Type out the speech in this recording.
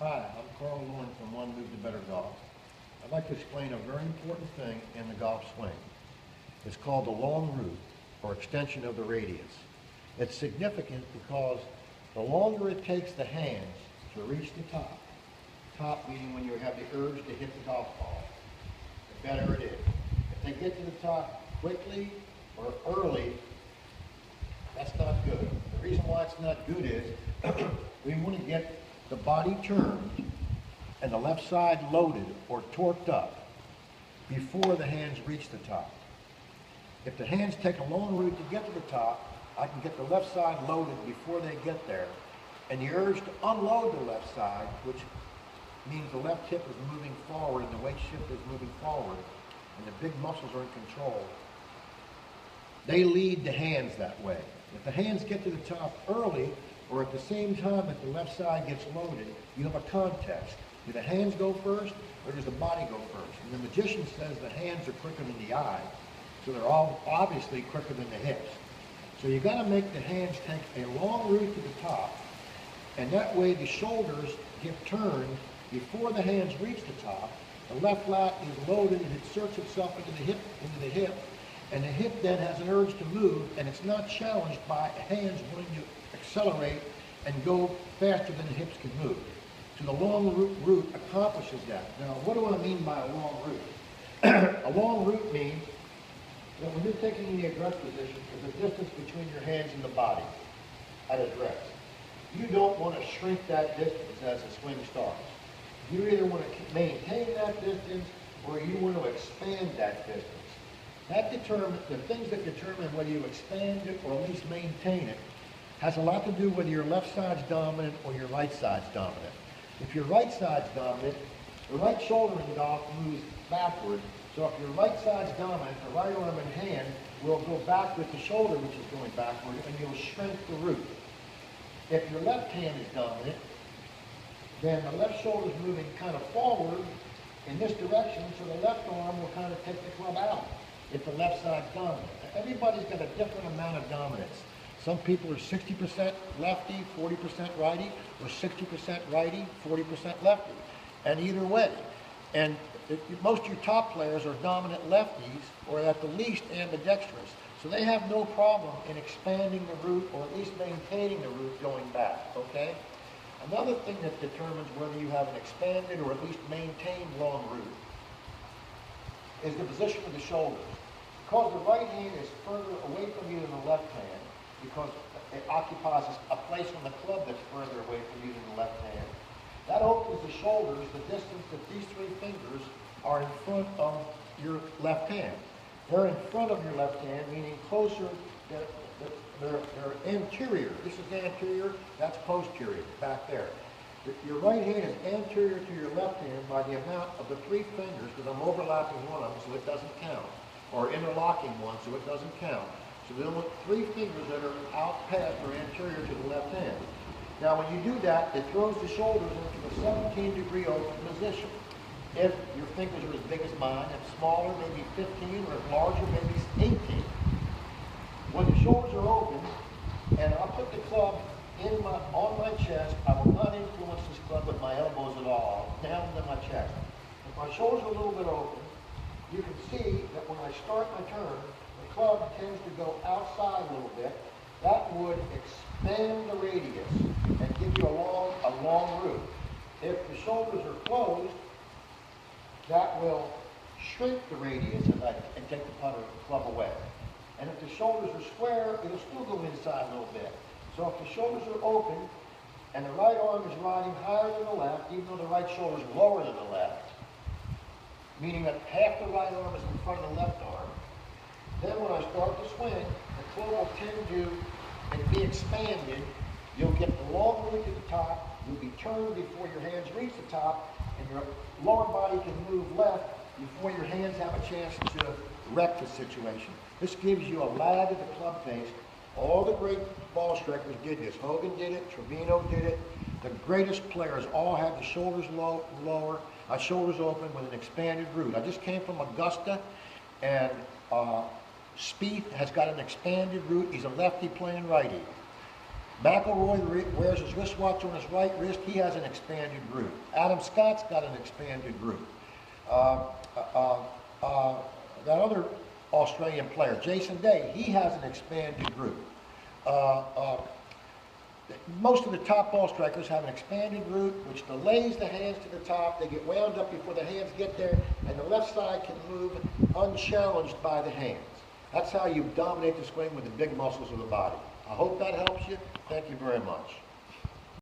Hi, I'm Lohren from One Move to Better Golf. I'd like to explain a very important thing in the golf swing. It's called the long root, or extension of the radius. It's significant because the longer it takes the hands to reach the top meaning when you have the urge to hit the golf ball, the better it is. If they get to the top quickly or early, that's not good. The reason why it's not good is we want to get the body turned and the left side loaded or torqued up before the hands reach the top. If the hands take a long route to get to the top, I can get the left side loaded before they get there. And the urge to unload the left side, which means the left hip is moving forward and the weight shift is moving forward and the big muscles are in control, they lead the hands that way. If the hands get to the top early, or at the same time that the left side gets loaded, you have a contest. Do the hands go first, or does the body go first? And the magician says the hands are quicker than the eye, so they're all obviously quicker than the hips. So you got to make the hands take a long route to the top, and that way the shoulders get turned before the hands reach the top. The left lat is loaded and it inserts itself into the hip, and the hip then has an urge to move, and it's not challenged by hands wanting to accelerate and go faster than the hips can move. So the long route accomplishes that. Now, what do I mean by a long route? A long route means that when you're taking the address position, there's a distance between your hands and the body at address. You don't want to shrink that distance as the swing starts. You either want to maintain that distance or you want to expand that distance. That determines, the things that determine whether you expand it or at least maintain it has a lot to do whether your left side's dominant or your right side's dominant. If your right side's dominant, the right shoulder in golf moves backward. So if your right side's dominant, the right arm and hand will go back with the shoulder, which is going backward, and you'll shrink the root. If your left hand is dominant, then the left shoulder is moving kind of forward in this direction, so the left arm will kind of take the club out if the left side's dominant. Everybody's got a different amount of dominance. Some people are 60% lefty, 40% righty, or 60% righty, 40% lefty, and either way. And most of your top players are dominant lefties, or at the least ambidextrous. So they have no problem in expanding the root, or at least maintaining the root going back, okay? Another thing that determines whether you have an expanded or at least maintained long root is the position of the shoulders. Because the right hand is further away from you than the left hand, because it occupies a place on the club that's further away from you than the left hand, that opens the shoulders the distance that these three fingers are in front of your left hand. They're in front of your left hand, meaning closer, they're anterior. This is anterior, that's posterior, back there. Your right hand is anterior to your left hand by the amount of the three fingers, because I'm overlapping one of them, so it doesn't count, or interlocking one, so it doesn't count. So there are three fingers that are out past or anterior to the left hand. Now when you do that, it throws the shoulders into a 17-degree open position. If your fingers are as big as mine, if smaller, maybe 15, or if larger, maybe 18. When the shoulders are open, and I'll put the club on my chest, I will not influence this club with my elbows at all, down to my chest. If my shoulders are a little bit open, you can see that when I start my turn, the club tends to go outside a little bit. That would expand the radius and give you a long route. If the shoulders are closed, that will shrink the radius and take the club away. And if the shoulders are square, it'll still go inside a little bit. So if the shoulders are open and the right arm is riding higher than the left, even though the right shoulder is lower than the left, meaning that half the right arm is in front of the left arm, then when I start to swing, the club will tend to be expanded. You'll get the long route to the top, you'll be turned before your hands reach the top, and your lower body can move left before your hands have a chance to wreck the situation. This gives you a lag at the club face. All the great ball strikers did this. Hogan did it, Trevino did it. The greatest players all had the shoulders lower, shoulders open with an expanded root. I just came from Augusta, and Spieth has got an expanded root. He's a lefty playing righty. McElroy wears his wristwatch on his right wrist. He has an expanded groove. Adam Scott's got an expanded groove. That other Australian player, Jason Day, he has an expanded groove. Most of the top ball strikers have an expanded groove, which delays the hands to the top. They get wound up before the hands get there, and the left side can move unchallenged by the hands. That's how you dominate the swing with the big muscles of the body. I hope that helps you. Thank you very much.